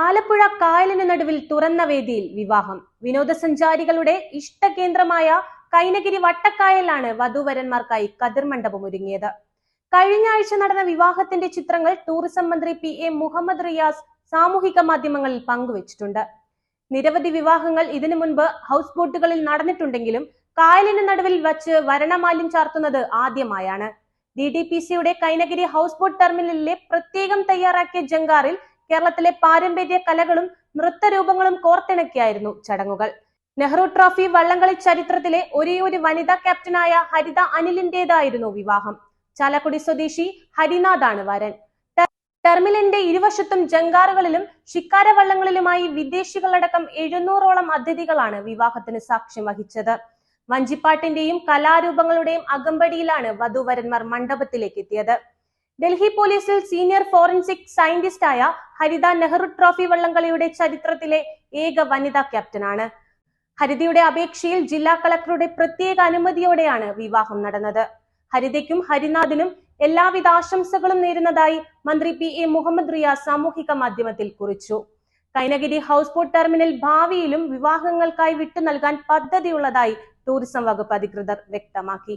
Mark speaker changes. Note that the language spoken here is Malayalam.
Speaker 1: ആലപ്പുഴ കായലിന് നടുവിൽ തുറന്ന വേദിയിൽ വിവാഹം. വിനോദസഞ്ചാരികളുടെ ഇഷ്ടകേന്ദ്രമായ കൈനഗിരി വട്ടക്കായലിലാണ് വധൂവരന്മാർക്കായി കതിർമണ്ഡപം ഒരുങ്ങിയത്. കഴിഞ്ഞ ആഴ്ച നടന്ന വിവാഹത്തിന്റെ ചിത്രങ്ങൾ ടൂറിസം മന്ത്രി PM മുഹമ്മദ് റിയാസ് സാമൂഹിക മാധ്യമങ്ങളിൽ പങ്കുവച്ചിട്ടുണ്ട്. നിരവധി വിവാഹങ്ങൾ ഇതിനു മുൻപ് ഹൗസ് ബോട്ടുകളിൽ നടന്നിട്ടുണ്ടെങ്കിലും കായലിന് നടുവിൽ വച്ച് വരണമാല്യം ചാർത്തുന്നത് ആദ്യമായാണ്. DDPCയുടെ കൈനഗിരി ഹൗസ് ബോട്ട് ടെർമിനലിലെ പ്രത്യേകം തയ്യാറാക്കിയ ജങ്കാറിൽ കേരളത്തിലെ പാരമ്പര്യ കലകളും നൃത്തരൂപങ്ങളും കോർത്തിണക്കിയായിരുന്നു ചടങ്ങുകൾ. നെഹ്റു ട്രോഫി വള്ളംകളി ചരിത്രത്തിലെ ഒരേയൊരു വനിതാ ക്യാപ്റ്റനായ ഹരിത അനിലിന്റേതായിരുന്നു വിവാഹം. ചാലക്കുടി സ്വദേശി ഹരിനാഥാണ് വരൻ. ടെർമിനലിന്റെ ഇരുവശത്തും ജങ്കാറുകളിലും ശിക്കാര വള്ളങ്ങളിലുമായി വിദേശികളടക്കം 700ഓളം അതിഥികളാണ് വിവാഹത്തിന് സാക്ഷ്യം വഹിച്ചത്. വഞ്ചിപ്പാട്ടിന്റെയും കലാരൂപങ്ങളുടെയും അകമ്പടിയിലാണ് വധൂവരന്മാർ മണ്ഡപത്തിലേക്ക് എത്തിയത്. ഡൽഹി പോലീസിൽ സീനിയർ ഫോറൻസിക് സയന്റിസ്റ്റായ ഹരിത നെഹ്റു ട്രോഫി വള്ളംകളിയുടെ ചരിത്രത്തിലെ ഏക വനിതാ ക്യാപ്റ്റനാണ്. ഹരിതയുടെ അപേക്ഷയിൽ ജില്ലാ കളക്ടറുടെ പ്രത്യേക അനുമതിയോടെയാണ് വിവാഹം നടന്നത്. ഹരിതയ്ക്കും ഹരിനാഥിനും എല്ലാവിധ ആശംസകളും നേരുന്നതായി മന്ത്രി PM മുഹമ്മദ് റിയാസ് സാമൂഹിക മാധ്യമത്തിൽ കുറിച്ചു. കൈനഗിരി ഹൗസ് ബോട്ട് ടെർമിനൽ ഭാവിയിലും വിവാഹങ്ങൾക്കായി വിട്ടു നൽകാൻ പദ്ധതിയുള്ളതായി ടൂറിസം വകുപ്പ് അധികൃതർ വ്യക്തമാക്കി.